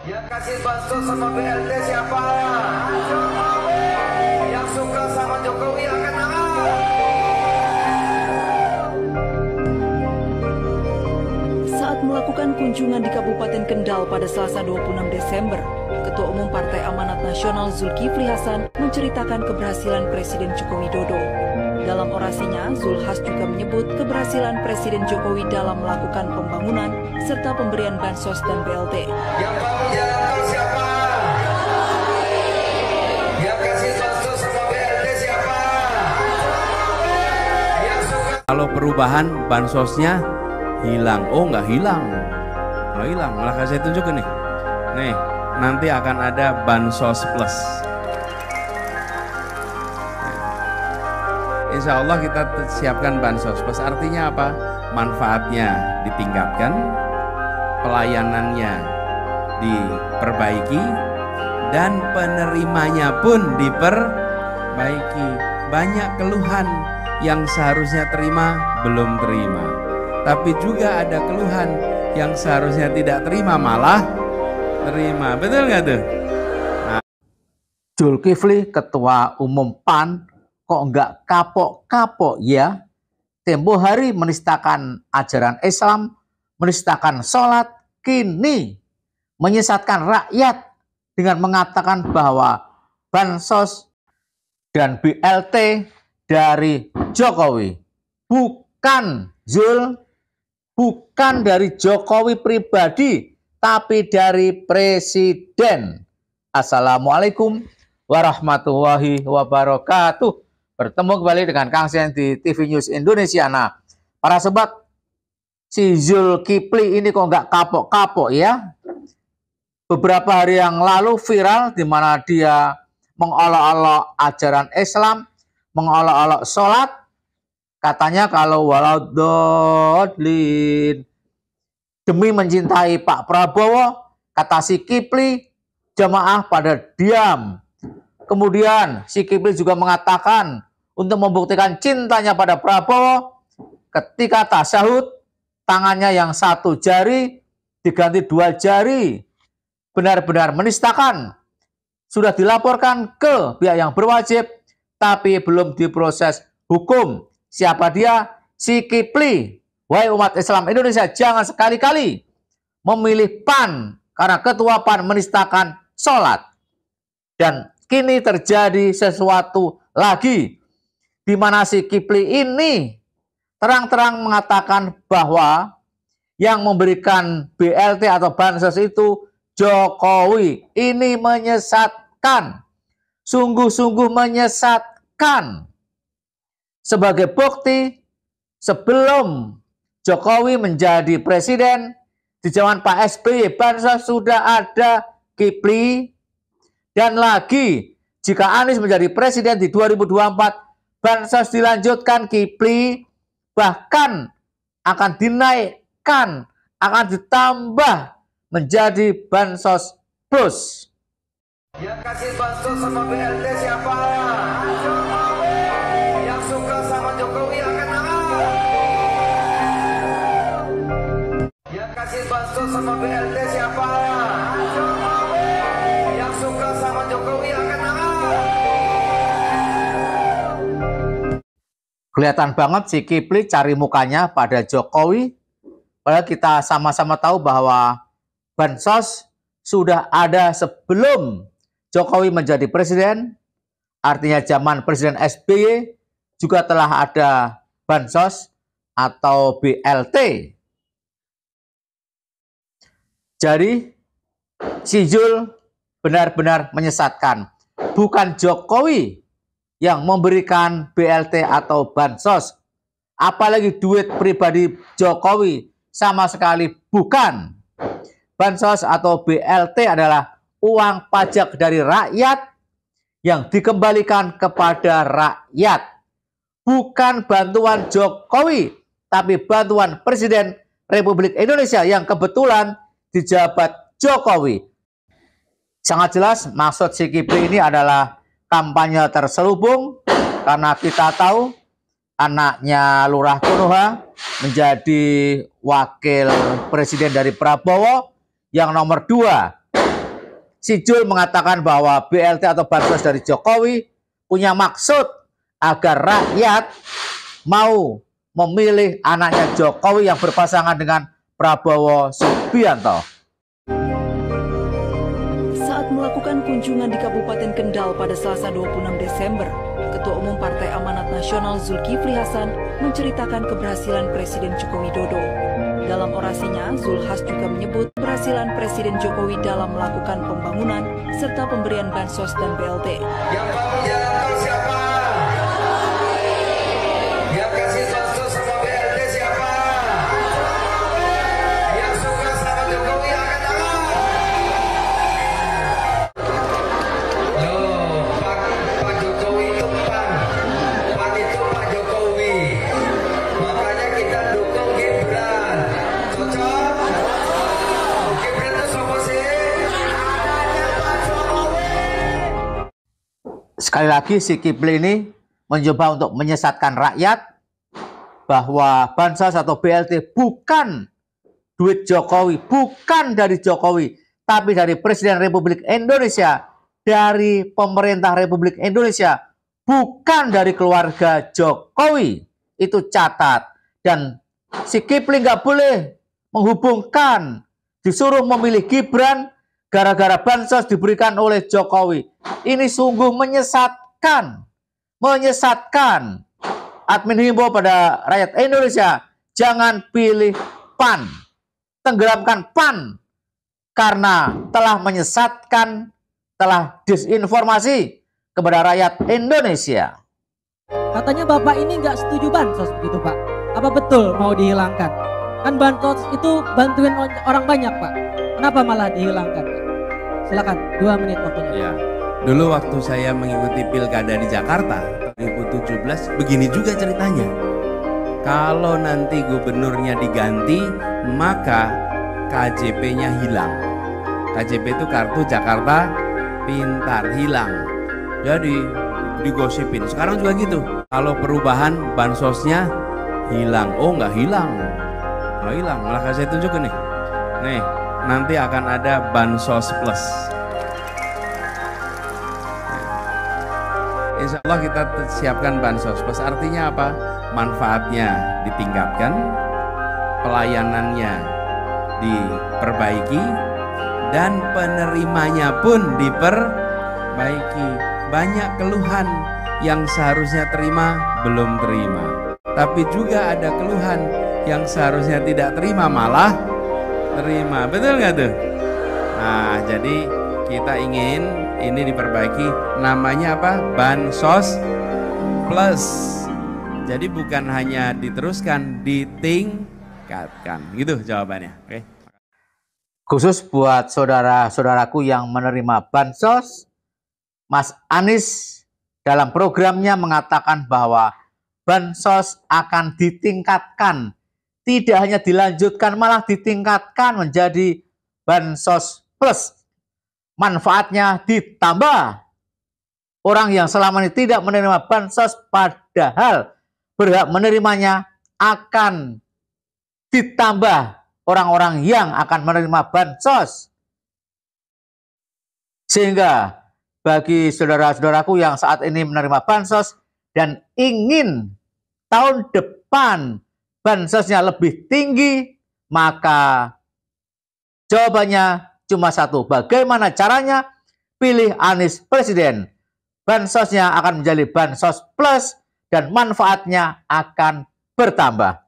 Yang kasih bansos sama BLT siapa? Yang suka sama Jokowi angkat tangan. Saat melakukan kunjungan di Kabupaten Kendal pada Selasa 26 Desember, Ketua Umum Partai Amanat Nasional Zulkifli Hasan menceritakan keberhasilan Presiden Joko Widodo. Dalam orasinya, Zulhas juga menyebut keberhasilan Presiden Jokowi dalam melakukan pembangunan serta pemberian bansos dan BLT. Yang bangun jalan tol siapa? Yang kasih bansos sama BLT siapa? Yang suka. Kalau perubahan bansosnya hilang, oh nggak hilang, malah saya tunjukin nih, nanti akan ada bansos plus. Insya Allah kita siapkan bansos plus, artinya apa? Manfaatnya ditingkatkan, pelayanannya diperbaiki, dan penerimanya pun diperbaiki. Banyak keluhan yang seharusnya terima belum terima, tapi juga ada keluhan yang seharusnya tidak terima malah terima. Betul nggak tuh? Zulkifli, Ketua Umum PAN, kok nggak kapok-kapok ya? Tempo hari menistakan ajaran Islam, menistakan sholat, kini menyesatkan rakyat dengan mengatakan bahwa bansos dan BLT dari Jokowi bukan bukan dari Jokowi pribadi, tapi dari Presiden. Assalamualaikum warahmatullahi wabarakatuh. Bertemu kembali dengan Kang Sen di TV News Indonesia. Nah, para sobat, si Zulkifli ini kok nggak kapok-kapok ya? Beberapa hari yang lalu viral di mana dia mengolok-olok ajaran Islam, mengolok-olok sholat. Katanya kalau waladhdallin, demi mencintai Pak Prabowo, kata si Kifli, jamaah pada diam. Kemudian si Kifli juga mengatakan untuk membuktikan cintanya pada Prabowo, ketika tasyahud, tangannya yang satu jari diganti 2 jari. Benar-benar menistakan. Sudah dilaporkan ke pihak yang berwajib, tapi belum diproses hukum. Siapa dia? Si Kifli. Wahai umat Islam Indonesia, jangan sekali-kali memilih PAN karena ketua PAN menistakan sholat. Dan kini terjadi sesuatu lagi, di mana si Kifli ini terang-terang mengatakan bahwa yang memberikan BLT atau bansos itu Jokowi. Ini menyesatkan, sungguh-sungguh menyesatkan. Sebagai bukti, sebelum Jokowi menjadi presiden, di zaman Pak SBY, bansos sudah ada Kifli. Dan lagi, jika Anies menjadi presiden di 2024, bansos dilanjutkan Kifli, bahkan akan dinaikkan, akan ditambah menjadi bansos plus. Yang kasih bansos sama BLT siapa? Yang suka sama Jokowi angkat tangan. Yang kasih bansos sama BLT siapa? Yang suka sama Jokowi angkat tangan. Kelihatan banget si Kifli cari mukanya pada Jokowi. Padahal kita sama-sama tahu bahwa bansos sudah ada sebelum Jokowi menjadi presiden. Artinya zaman Presiden SBY juga telah ada bansos atau BLT. Jadi si Zul benar-benar menyesatkan. Bukan Jokowi yang memberikan BLT atau bansos. Apalagi duit pribadi Jokowi, sama sekali bukan. Bansos atau BLT adalah uang pajak dari rakyat yang dikembalikan kepada rakyat. Bukan bantuan Jokowi, tapi bantuan Presiden Republik Indonesia yang kebetulan dijabat Jokowi. Sangat jelas maksud si Kifli ini adalah kampanye terselubung, karena kita tahu anaknya Lurah Konoha menjadi wakil presiden dari Prabowo, yang nomor 2 si Jul mengatakan bahwa BLT atau bansos dari Jokowi punya maksud agar rakyat mau memilih anaknya Jokowi yang berpasangan dengan Prabowo Subianto. Saat melakukan kunjungan di Kabupaten Kendal pada Selasa 26 Desember, Ketua Umum Partai Amanat Nasional Zulkifli Hasan menceritakan keberhasilan Presiden Joko Widodo. Dalam orasinya, Zulhas juga menyebut keberhasilan Presiden Jokowi dalam melakukan pembangunan serta pemberian bansos dan BLT. Yang mau jalan tol siapa? Yang kasih bansos sama BLT siapa? Yang suka sama Jokowi angkat tangan. Loh, Pak Jokowi itu PAN. PAN itu Pak Jokowi. Makanya kita dukung Gibran. Cocok? Gibran itu siapa sih? Anaknya Pak Jokowi. Sekali lagi si Kifli ini mencoba untuk menyesatkan rakyat bahwa bansos atau BLT bukan duit Jokowi, bukan dari Jokowi, tapi dari Presiden Republik Indonesia, dari pemerintah Republik Indonesia, bukan dari keluarga Jokowi. Itu catat. Dan si Kifli nggak boleh menghubungkan, disuruh memilih Gibran gara-gara bansos diberikan oleh Jokowi. Ini sungguh menyesatkan. Menyesatkan. Admin himbau pada rakyat Indonesia, jangan pilih PAN. Tenggelamkan PAN. Karena telah menyesatkan, telah disinformasi kepada rakyat Indonesia. Katanya Bapak ini nggak setuju bansos begitu Pak. Apa betul mau dihilangkan? Kan bansos itu bantuin orang banyak Pak. Kenapa malah dihilangkan? Silakan, 2 menit waktunya. Ya, dulu waktu saya mengikuti pilkada di Jakarta 2017 begini juga ceritanya. Kalau nanti gubernurnya diganti, maka KJP-nya hilang. KJP itu kartu Jakarta Pintar, hilang. Jadi digosipin. Sekarang juga gitu. Kalau perubahan bansosnya hilang. Oh, nggak hilang. Nggak hilang. Malah saya tunjukin nih. Nih, nanti akan ada bansos plus. Insya Allah kita siapkan bansos plus. Artinya apa? Manfaatnya ditingkatkan, pelayanannya diperbaiki, dan penerimanya pun diperbaiki. Banyak keluhan yang seharusnya terima belum terima, tapi juga ada keluhan yang seharusnya tidak terima malah terima. Betul nggak tuh? Nah, jadi kita ingin ini diperbaiki. Namanya apa? Bansos plus. Jadi bukan hanya diteruskan, ditingkatkan. Gitu jawabannya. Oke. Khusus buat saudara-saudaraku yang menerima bansos, Mas Anies dalam programnya mengatakan bahwa bansos akan ditingkatkan. Tidak hanya dilanjutkan, malah ditingkatkan menjadi bansos plus. Manfaatnya ditambah. Orang yang selama ini tidak menerima bansos padahal berhak menerimanya akan ditambah orang-orang yang akan menerima bansos. Sehingga bagi saudara-saudaraku yang saat ini menerima bansos dan ingin tahun depan bansosnya lebih tinggi, maka jawabannya cuma satu. Bagaimana caranya? Pilih Anies Presiden. Bansosnya akan menjadi bansos plus dan manfaatnya akan bertambah.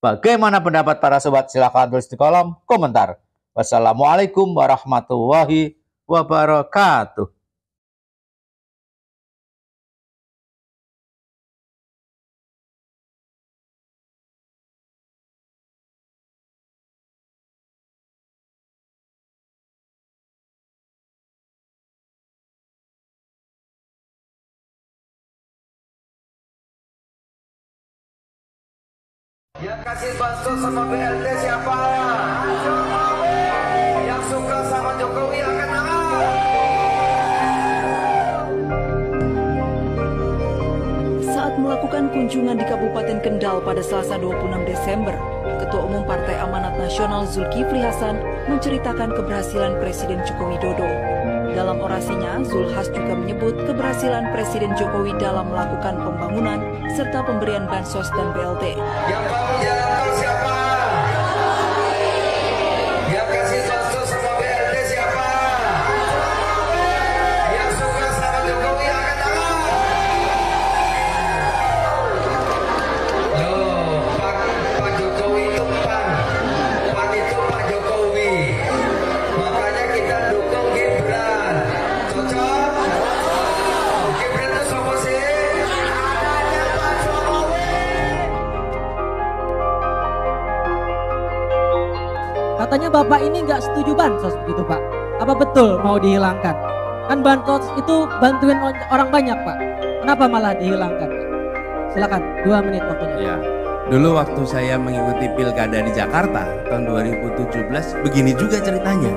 Bagaimana pendapat para sobat? Silahkan tulis di kolom komentar. Wassalamualaikum warahmatullahi wabarakatuh. Yang kasih bansos sama BLT siapa? Yang suka sama Jokowi angkat tangan. Saat melakukan kunjungan di Kabupaten Kendal pada Selasa 26 Desember, Ketua Umum Partai Amanat Nasional Zulkifli Hasan menceritakan keberhasilan Presiden Joko Widodo. Dalam orasinya, Zulhas juga menyebut keberhasilan Presiden Jokowi dalam melakukan pembangunan serta pemberian bansos dan BLT. Yang bangun jalan tol siapa? Yang kasih bansos sama BLT siapa? Yang suka sama Jokowi angkat tangan. Loh, Pak Jokowi itu pan itu Pak Jokowi. Makanya kita dukung Gibran. Cocok? Gibran itu siapa sih? Adanya Pak Jokowi. Katanya Bapak ini nggak setuju bansos begitu Pak. Apa betul mau dihilangkan? Kan bansos itu bantuin orang banyak Pak. Kenapa malah dihilangkan? Silakan, 2 menit waktunya. Ya, dulu waktu saya mengikuti pilkada di Jakarta tahun 2017, begini juga ceritanya.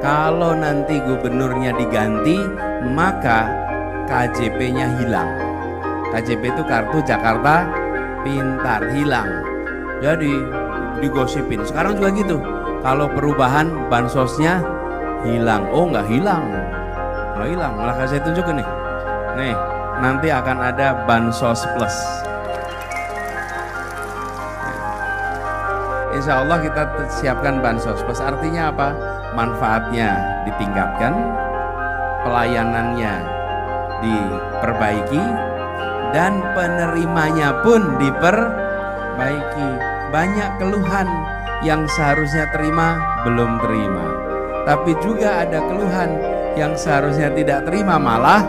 Kalau nanti gubernurnya diganti, maka KJP-nya hilang. KJP itu kartu Jakarta Pintar, hilang. Jadi digosipin. Sekarang juga gitu. Kalau perubahan bansosnya hilang. Oh, nggak hilang. Nggak hilang. Malah saya tunjukin nih. Nih, nanti akan ada bansos plus. Insya Allah kita siapkan bansos plus. Artinya apa? Manfaatnya ditingkatkan, pelayanannya diperbaiki, dan penerimanya pun diperbaiki. Banyak keluhan yang seharusnya terima belum terima, tapi juga ada keluhan yang seharusnya tidak terima malah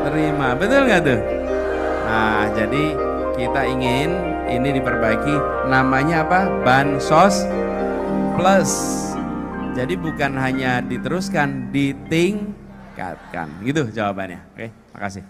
terima. Betul nggak tuh? Nah, jadi kita ingin ini diperbaiki. Namanya apa? Bansos plus. Jadi bukan hanya diteruskan, ditingkatkan. Gitu jawabannya. Oke, makasih.